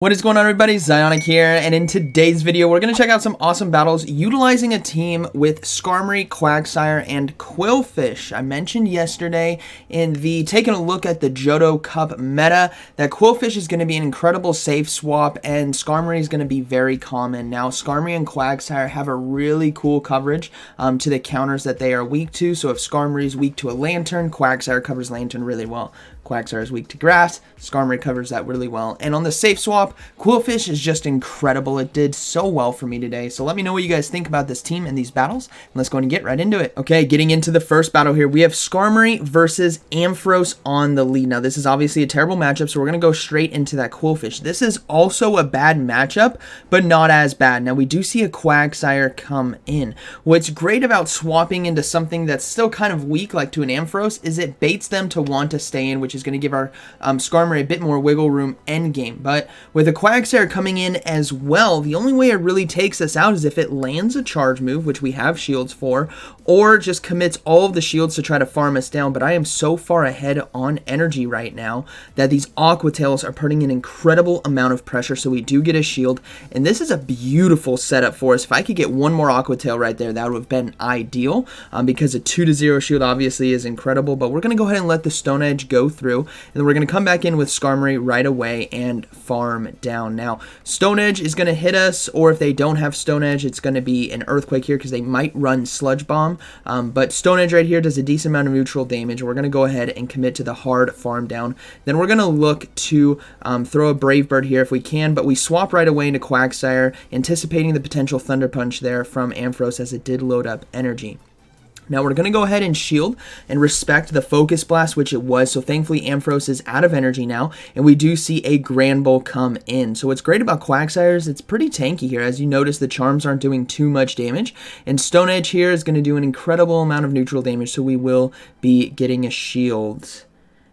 What is going on, everybody? ZyoniK here, and in today's video we're going to check out some awesome battles utilizing a team with Skarmory, Quagsire, and Qwilfish. I mentioned yesterday in the taking a look at the Johto Cup meta that Qwilfish is going to be an incredible safe swap and Skarmory is going to be very common. Now Skarmory and Quagsire have a really cool coverage to the counters that they are weak to. So if Skarmory is weak to a Lanturn, Quagsire covers Lanturn really well. Quagsire is weak to grass, Skarmory covers that really well. And on the safe swap, Qwilfish is just incredible. It did so well for me today. So let me know what you guys think about this team and these battles. And let's go and get right into it. Okay, getting into the first battle here, we have Skarmory versus Ampharos on the lead. Now, this is obviously a terrible matchup, so we're going to go straight into that Qwilfish. This is also a bad matchup, but not as bad. Now, we do see a Quagsire come in. What's great about swapping into something that's still kind of weak, like to an Ampharos, is it baits them to want to stay in, which is going to give our Skarmory a bit more wiggle room endgame. But with a Quagsire coming in as well, the only way it really takes us out is if it lands a charge move, which we have shields for, or just commits all of the shields to try to farm us down. But I am so far ahead on energy right now that these Aqua Tails are putting an incredible amount of pressure, so we do get a shield. And this is a beautiful setup for us. If I could get one more Aqua Tail right there, that would have been ideal, because a 2-0 shield obviously is incredible. But we're going to go ahead and let the Stone Edge go through, and then we're going to come back in with Skarmory right away and farm down. Now, Stone Edge is going to hit us, or if they don't have Stone Edge, it's going to be an Earthquake here because they might run Sludge Bomb. But Stone Edge right here does a decent amount of neutral damage. We're going to go ahead and commit to the hard farm down. Then we're going to look to throw a Brave Bird here if we can, but we swap right away into Quagsire, anticipating the potential Thunder Punch there from Ampharos as it did load up energy. Now we're going to go ahead and shield and respect the Focus Blast, which it was. So thankfully Ampharos is out of energy now, and we do see a Granbull come in. So what's great about Quagsire is it's pretty tanky here. As you notice, the charms aren't doing too much damage, and Stone Edge here is going to do an incredible amount of neutral damage, so we will be getting a shield.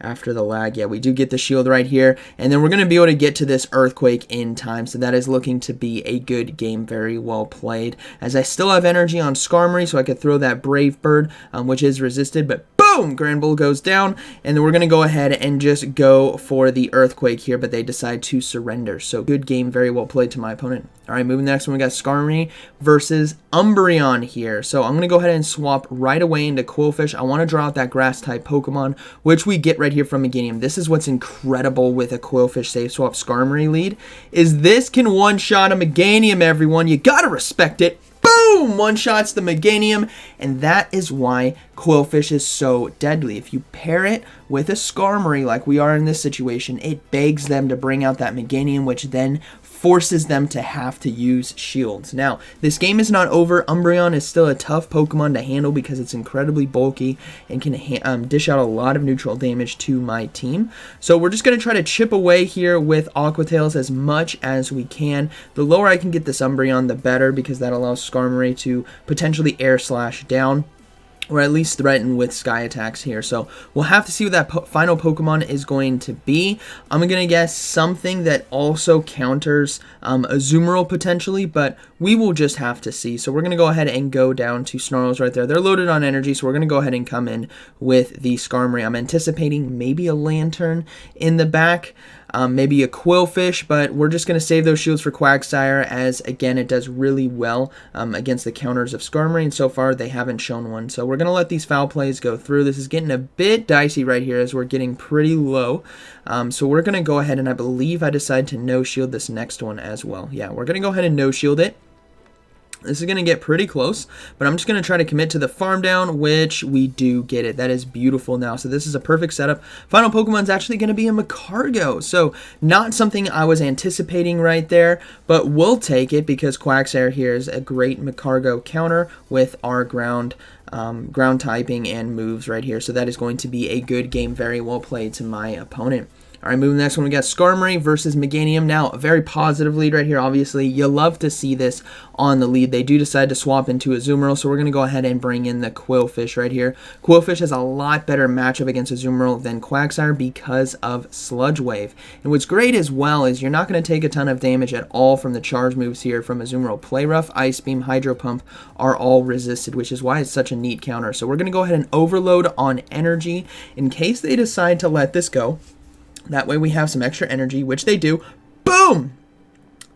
After the lag, yeah, we do get the shield right here, and then we're going to be able to get to this Earthquake in time, so that is looking to be a good game, very well played, as I still have energy on Skarmory, so I could throw that Brave Bird, which is resisted, but boom, Granbull goes down, and then we're going to go ahead and just go for the Earthquake here, but they decide to surrender, so good game, very well played to my opponent. Alright, moving next one, we got Skarmory versus Umbreon here. So I'm going to go ahead and swap right away into Qwilfish. I want to draw out that Grass-type Pokemon, which we get right here from Meganium. This is what's incredible with a Qwilfish safe swap Skarmory lead, is this can one-shot a Meganium, everyone. You gotta respect it. Boom! One-shots the Meganium, and that is why Qwilfish is so deadly. If you pair it with a Skarmory like we are in this situation, it begs them to bring out that Meganium, which then forces them to have to use shields. Now, this game is not over. Umbreon is still a tough Pokemon to handle because it's incredibly bulky and can dish out a lot of neutral damage to my team. So we're just going to try to chip away here with Aqua Tails as much as we can. The lower I can get this Umbreon, the better, because that allows Skarmory to potentially Air Slash down, or at least threaten with Sky Attacks here. So we'll have to see what that final Pokemon is going to be. I'm going to guess something that also counters Azumarill potentially, but we will just have to see. So we're going to go ahead and go down to Snarls right there. They're loaded on energy, so we're going to go ahead and come in with the Skarmory. I'm anticipating maybe a Lanturn in the back. Maybe a Qwilfish, but we're just going to save those shields for Quagsire, as again it does really well against the counters of Skarmory, and so far they haven't shown one. So we're going to let these foul plays go through. This is getting a bit dicey right here as we're getting pretty low. So we're going to go ahead, and I believe I decide to no shield this next one as well. Yeah, we're going to go ahead and no shield it. This is going to get pretty close, but I'm just going to try to commit to the farm down, which we do get it. That is beautiful now. So this is a perfect setup. Final Pokemon is actually going to be a Magcargo. So not something I was anticipating right there, but we'll take it because Quagsire here is a great Magcargo counter with our ground typing and moves right here. So that is going to be a good game, very well played to my opponent. Alright, moving to the next one, we got Skarmory versus Meganium. Now, a very positive lead right here, obviously. You love to see this on the lead. They do decide to swap into Azumarill, so we're going to go ahead and bring in the Qwilfish right here. Qwilfish has a lot better matchup against Azumarill than Quagsire because of Sludge Wave. And what's great as well is you're not going to take a ton of damage at all from the charge moves here from Azumarill. Play Rough, Ice Beam, Hydro Pump are all resisted, which is why it's such a neat counter. So we're going to go ahead and overload on energy in case they decide to let this go. That way we have some extra energy, which they do. boom!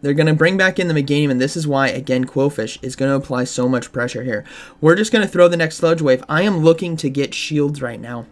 They're going to bring back in the Meganium, and this is why, again, Qwilfish is going to apply so much pressure here. We're just going to throw the next Sludge Wave. I am looking to get shields right now,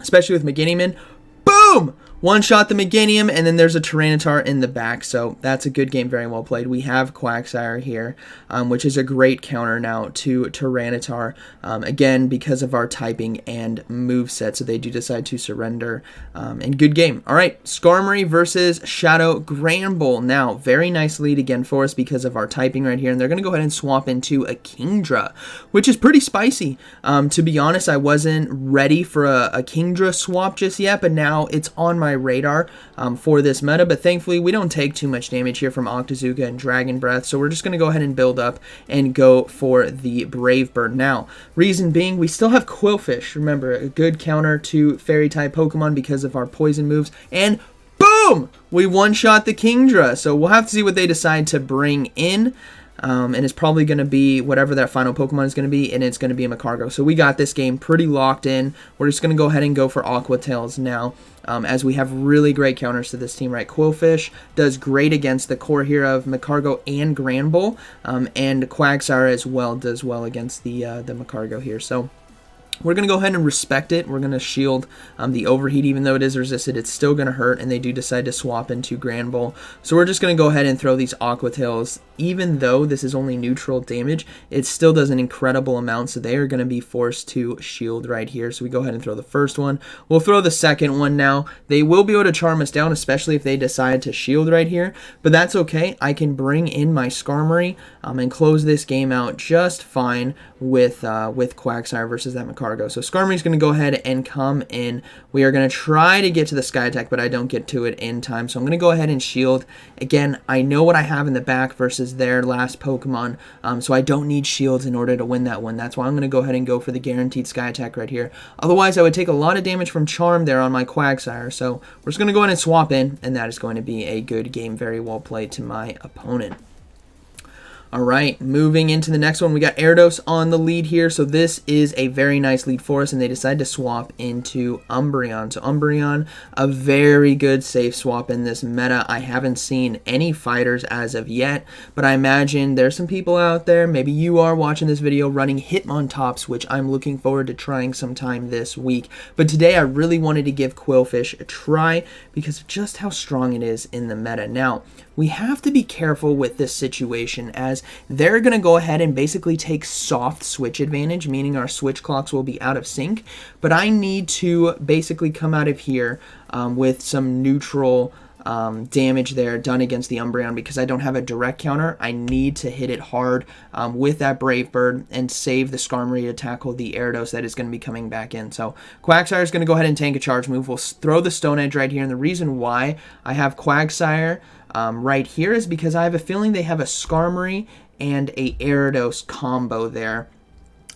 especially with Meganium in. Boom! One-shot the Meganium, and then there's a Tyranitar in the back, so that's a good game, very well played. We have Quagsire here, which is a great counter now to Tyranitar, again, because of our typing and moveset, so they do decide to surrender, and good game. All right, Skarmory versus Shadow Granbull. Now, very nice lead again for us because of our typing right here, and they're going to go ahead and swap into a Kingdra, which is pretty spicy. To be honest, I wasn't ready for a Kingdra swap just yet, but now it's on my radar for this meta, but thankfully we don't take too much damage here from Octazooka and Dragon Breath, so we're just going to go ahead and build up and go for the Brave Bird. Now, reason being, we still have Qwilfish, remember, a good counter to Fairy-type Pokemon because of our poison moves, and boom! We one-shot the Kingdra, so we'll have to see what they decide to bring in. And it's probably going to be whatever that final Pokemon is going to be, and it's going to be a Magcargo. So we got this game pretty locked in. We're just going to go ahead and go for Aqua Tails now, as we have really great counters to this team, right? Qwilfish does great against the core here of Magcargo and Granbull, and Quagsire as well does well against the Magcargo here. So we're going to go ahead and respect it. We're going to shield the overheat. Even though it is resisted, it's still going to hurt, and they do decide to swap into Granbull. So we're just going to go ahead and throw these Aqua Tails. Even though this is only neutral damage, it still does an incredible amount, so they are going to be forced to shield right here. So we go ahead and throw the first one. We'll throw the second one now. They will be able to charm us down, especially if they decide to shield right here, but that's okay. I can bring in my Skarmory and close this game out just fine with Quagsire versus that Magcargo. So Skarmory's going to go ahead and come in. We are going to try to get to the Sky Attack, but I don't get to it in time, so I'm going to go ahead and shield. Again, I know what I have in the back versus their last Pokemon, so I don't need shields in order to win that one. That's why I'm going to go ahead and go for the guaranteed Sky Attack right here. Otherwise, I would take a lot of damage from Charm there on my Quagsire, so we're just going to go ahead and swap in, and that is going to be a good game, very well played to my opponent. All right, moving into the next one, we got Aerodactyl on the lead here. So this is a very nice lead for us, and they decide to swap into Umbreon. So Umbreon, a very good safe swap in this meta. I haven't seen any fighters as of yet, but I imagine there's some people out there, maybe you are watching this video, running Hitmontops, which I'm looking forward to trying sometime this week. But today I really wanted to give Qwilfish a try because of just how strong it is in the meta. Now, we have to be careful with this situation as they're going to go ahead and basically take soft switch advantage, meaning our switch clocks will be out of sync, but I need to basically come out of here with some neutral damage there done against the Umbreon because I don't have a direct counter. I need to hit it hard with that Brave Bird and save the Skarmory to tackle the Aerodactyl that is going to be coming back in. So Quagsire is going to go ahead and tank a charge move. We'll throw the Stone Edge right here, and the reason why I have Quagsire right here is because I have a feeling they have a Skarmory and a Aerodactyl combo there.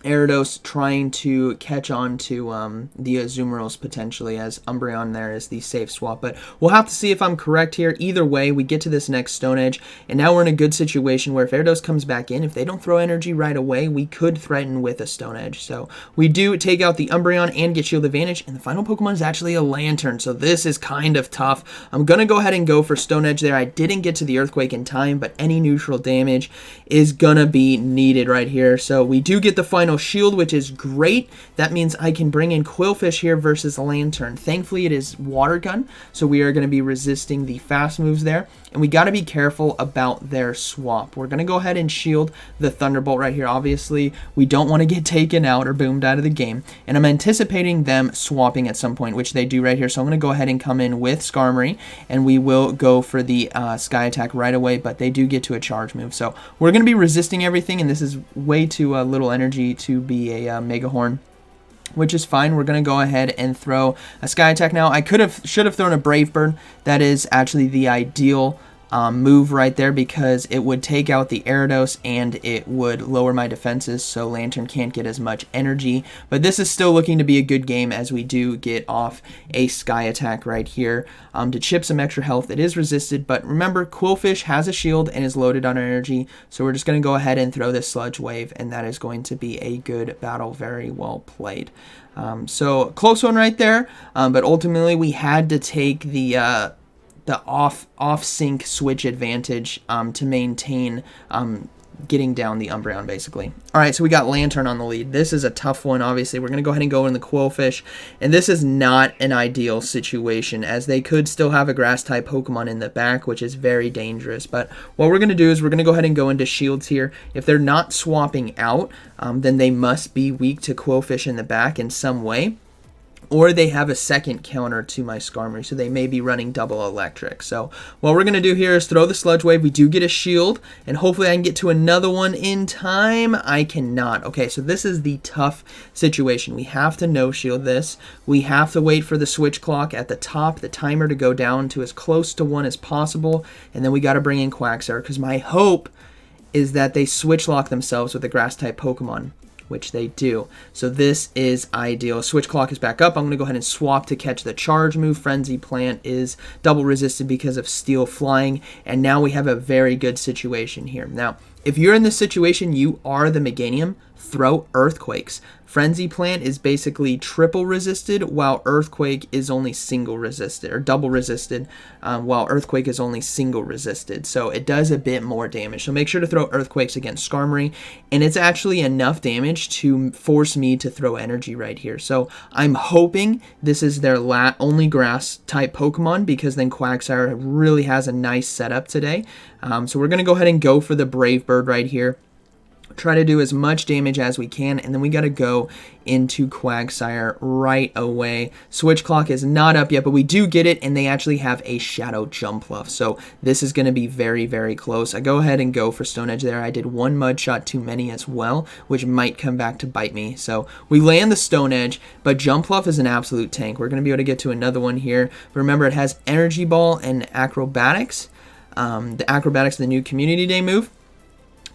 Aerodactyl trying to catch on to the Azumarills potentially, as Umbreon there is the safe swap. But we'll have to see if I'm correct here. Either way, we get to this next Stone Edge, and now we're in a good situation where if Aerodactyl comes back in, if they don't throw energy right away, we could threaten with a Stone Edge. So we do take out the Umbreon and get shield advantage, and the final Pokemon is actually a Lanturn, so this is kind of tough. I'm going to go ahead and go for Stone Edge there. I didn't get to the Earthquake in time, but any neutral damage is going to be needed right here. So we do get the final shield, which is great. That means I can bring in Qwilfish here versus Lanturn. Thankfully, it is Water Gun, so we are going to be resisting the fast moves there, and we got to be careful about their swap. We're going to go ahead and shield the Thunderbolt right here. Obviously, we don't want to get taken out or boomed out of the game, and I'm anticipating them swapping at some point, which they do right here, so I'm going to go ahead and come in with Skarmory, and we will go for the Sky Attack right away, but they do get to a charge move, so we're going to be resisting everything, and this is way too little energy to be a Mega Horn, which is fine. We're going to go ahead and throw a Sky Attack now. I should have thrown a Brave Bird. That is actually the ideal move right there because it would take out the Aerodactyl and it would lower my defenses so Lanturn can't get as much energy. But this is still looking to be a good game as we do get off a Sky Attack right here to chip some extra health. It is resisted, but remember, Qwilfish has a shield and is loaded on energy, so we're just going to go ahead and throw this Sludge Wave, and that is going to be a good battle. Very well played. So close one right there, but ultimately we had to take the the off sync switch advantage to maintain getting down the Umbreon, basically. All right, so we got Lanturn on the lead. This is a tough one, obviously. We're going to go ahead and go in the Qwilfish, and this is not an ideal situation, as they could still have a Grass-type Pokemon in the back, which is very dangerous. But what we're going to do is we're going to go ahead and go into Shields here. If they're not swapping out, then they must be weak to Qwilfish in the back in some way. Or they have a second counter to my Skarmory, so they may be running double electric. So what we're going to do here is throw the Sludge Wave. We do get a shield, and hopefully I can get to another one in time. I cannot. Okay, so this is the tough situation. We have to no-shield this. We have to wait for the switch clock at the top, the timer to go down to as close to 1 as possible, and then we got to bring in Quagsire, because my hope is that they switch lock themselves with a Grass-type Pokemon, which they do. So this is ideal. Switch clock is back up. I'm going to go ahead and swap to catch the charge move. Frenzy Plant is double resisted because of Steel Flying, and now we have a very good situation here. Now, if you're in this situation, you are the Meganium, throw Earthquakes. Frenzy Plant is basically triple resisted, while Earthquake is only single resisted, or double resisted, while Earthquake is only single resisted. So it does a bit more damage. So make sure to throw Earthquakes against Skarmory, and it's actually enough damage to force me to throw Energy right here. So I'm hoping this is their only Grass-type Pokemon, because then Quagsire really has a nice setup today. So we're going to go ahead and go for the Brave Bird right here. Try to do as much damage as we can, and then we got to go into Quagsire right away. Switch clock is not up yet, but we do get it, and they actually have a Shadow Jumpluff, so this is going to be very, very close. I go ahead and go for Stone Edge there. I did one Mud Shot too many as well, which might come back to bite me. So we land the Stone Edge, but Jumpluff is an absolute tank. We're going to be able to get to another one here. But remember, it has Energy Ball and Acrobatics. The Acrobatics, the new Community Day move.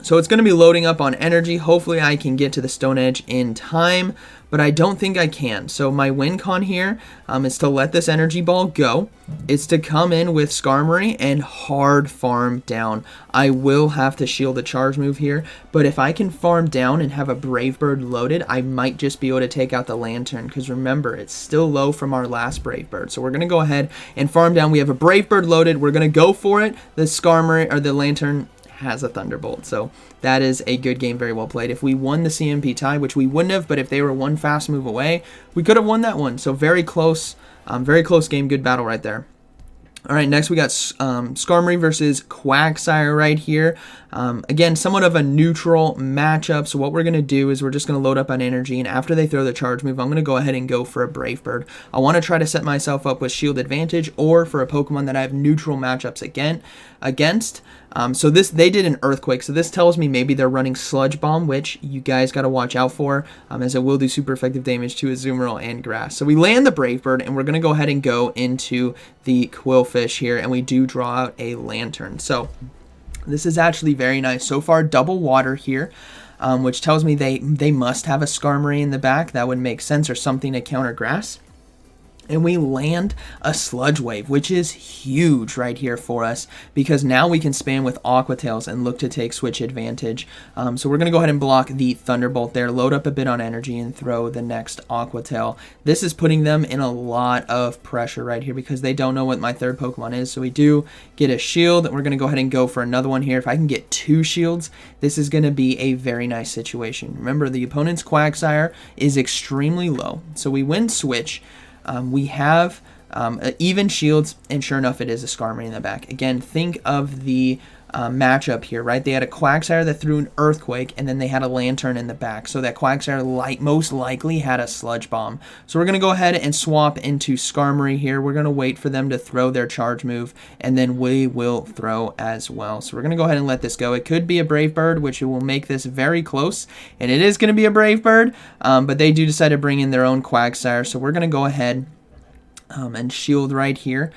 So it's going to be loading up on energy. Hopefully I can get to the Stone Edge in time, but I don't think I can. So my win con here is to let this energy ball go. It's to come in with Skarmory and hard farm down. I will have to shield the charge move here, but if I can farm down and have a Brave Bird loaded, I might just be able to take out the Lanturn, because remember, it's still low from our last Brave Bird. So we're going to go ahead and farm down. We have a Brave Bird loaded. We're going to go for it. The Skarmory, or the Lanturn, has a Thunderbolt, so that is a good game, very well played. If we won the CMP tie, which we wouldn't have, but if they were one fast move away, we could have won that one. So very close game, good battle right there. All right, next we got Skarmory versus Quagsire right here. Again, somewhat of a neutral matchup. So what we're going to do is we're just going to load up on energy, and after they throw the charge move, I'm going to go ahead and go for a Brave Bird. I want to try to set myself up with shield advantage, or for a Pokemon that I have neutral matchups against. So they did an Earthquake, so this tells me maybe they're running Sludge Bomb, which you guys got to watch out for, as it will do super effective damage to Azumarill and Grass. So we land the Brave Bird, and we're going to go ahead and go into the Qwilfish here, and we do draw out a Lanturn. So this is actually very nice. So far, double water here, which tells me they must have a Skarmory in the back. That would make sense, or something to counter Grass. And we land a Sludge Wave, which is huge right here for us, because now we can spam with Aqua Tails and look to take switch advantage. So we're going to go ahead and block the Thunderbolt there, load up a bit on energy, and throw the next Aqua Tail. This is putting them in a lot of pressure right here, because they don't know what my third Pokemon is. So we do get a shield. We're going to go ahead and go for another one here. If I can get 2 shields, this is going to be a very nice situation. Remember, the opponent's Quagsire is extremely low, so we win switch. We have even shields, and sure enough, it is a Skarmory in the back. Again, think of the matchup here, right? They had a Quagsire that threw an Earthquake, and then they had a Lanturn in the back. So that Quagsire most likely had a Sludge Bomb. So we're going to go ahead and swap into Skarmory here. We're going to wait for them to throw their charge move, and then we will throw as well. So we're going to go ahead and let this go. It could be a Brave Bird, which will make this very close, and it is going to be a Brave Bird, but they do decide to bring in their own Quagsire. So we're going to go ahead and shield right here.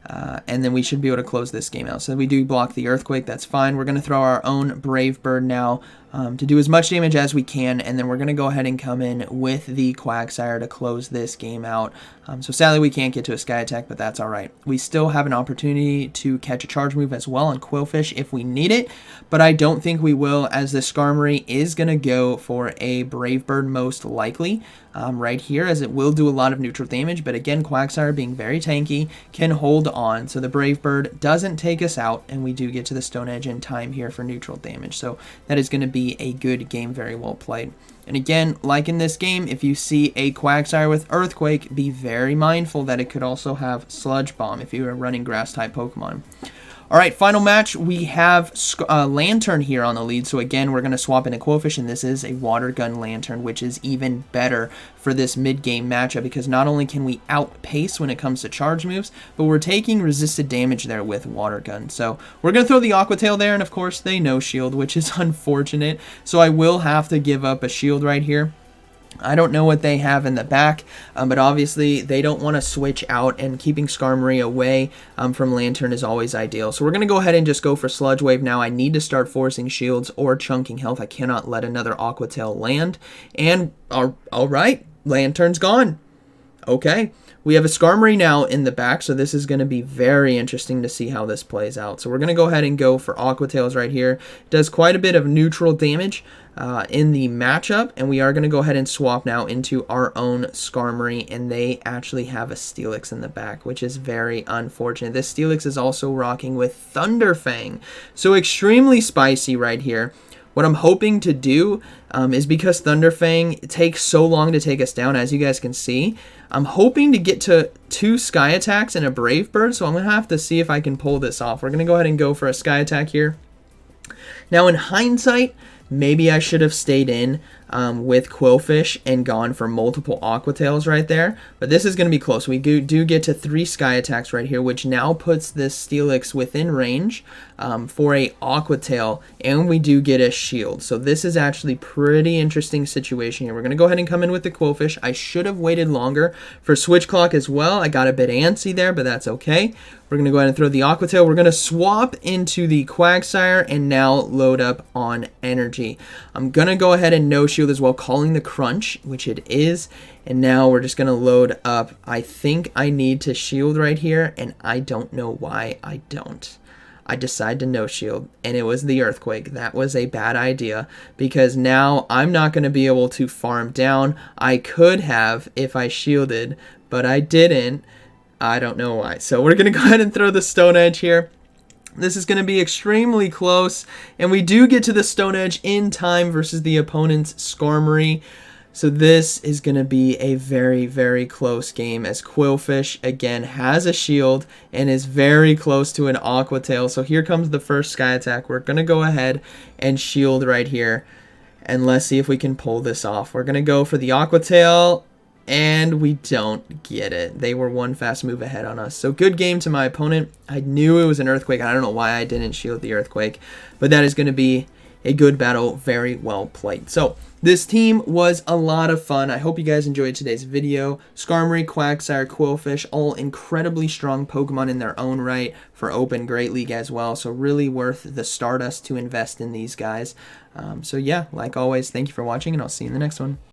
And then we should be able to close this game out. So we do block the Earthquake, that's fine. We're going to throw our own Brave Bird now. to do as much damage as we can, and then we're going to go ahead and come in with the Quagsire to close this game out. So sadly we can't get to a Sky Attack, but that's alright. We still have an opportunity to catch a charge move as well on Qwilfish if we need it, but I don't think we will, as the Skarmory is going to go for a Brave Bird most likely right here, as it will do a lot of neutral damage, but again, Quagsire being very tanky can hold on, so the Brave Bird doesn't take us out, and we do get to the Stone Edge in time here for neutral damage, so that is going to be a good game, very well played. And again, like in this game, if you see a Quagsire with Earthquake, be very mindful that it could also have Sludge Bomb if you are running Grass-type Pokemon. Alright, final match, we have Lanturn here on the lead, so again, we're going to swap into Qwilfish, and this is a Water Gun Lanturn, which is even better for this mid-game matchup, because not only can we outpace when it comes to charge moves, but we're taking resisted damage there with Water Gun. So we're going to throw the Aqua Tail there, and of course they no-shield, which is unfortunate, so I will have to give up a shield right here. I don't know what they have in the back, but obviously they don't want to switch out, and keeping Skarmory away from Lanturn is always ideal. So we're going to go ahead and just go for Sludge Wave now. I need to start forcing shields or chunking health. I cannot let another Aqua Tail land. And alright, Lanturn's gone. Okay. We have a Skarmory now in the back, so this is going to be very interesting to see how this plays out. So we're going to go ahead and go for Aqua Tails right here. Does quite a bit of neutral damage in the matchup, and we are going to go ahead and swap now into our own Skarmory, and they actually have a Steelix in the back, which is very unfortunate. This Steelix is also rocking with Thunder Fang, so extremely spicy right here. What I'm hoping to do is, because Thunder Fang takes so long to take us down, as you guys can see, I'm hoping to get to 2 Sky Attacks and a Brave Bird, so I'm going to have to see if I can pull this off. We're going to go ahead and go for a Sky Attack here. Now, in hindsight, maybe I should have stayed in with Qwilfish and gone for multiple Aqua Tails right there, but this is going to be close. We do get to 3 Sky Attacks right here, which now puts this Steelix within range for a Aqua Tail, and we do get a shield. So this is actually pretty interesting situation here. We're going to go ahead and come in with the Qwilfish. I should have waited longer for Switch Clock as well. I got a bit antsy there, but that's okay. We're going to go ahead and throw the Aqua Tail. We're going to swap into the Quagsire and now load up on energy. I'm going to go ahead and no shield as well, calling the Crunch, which it is. And now we're just going to load up. I think I need to shield right here, and I don't know why I don't. I decided to no shield, and it was the Earthquake. That was a bad idea, because now I'm not going to be able to farm down. I could have if I shielded, but I didn't. I don't know why. So we're going to go ahead and throw the Stone Edge here. This is going to be extremely close, and we do get to the Stone Edge in time versus the opponent's Skarmory. So this is going to be a very, very close game, as Qwilfish, again, has a shield and is very close to an Aqua Tail. So here comes the first Sky Attack. We're going to go ahead and shield right here, and let's see if we can pull this off. We're going to go for the Aqua Tail, and we don't get it. They were one fast move ahead on us. So good game to my opponent. I knew it was an Earthquake. I don't know why I didn't shield the Earthquake, but that is going to be a good battle. Very well played. So this team was a lot of fun. I hope you guys enjoyed today's video. Skarmory, Quagsire, Qwilfish, all incredibly strong Pokemon in their own right for Open Great League as well. So really worth the Stardust to invest in these guys. So yeah, like always, thank you for watching, and I'll see you in the next one.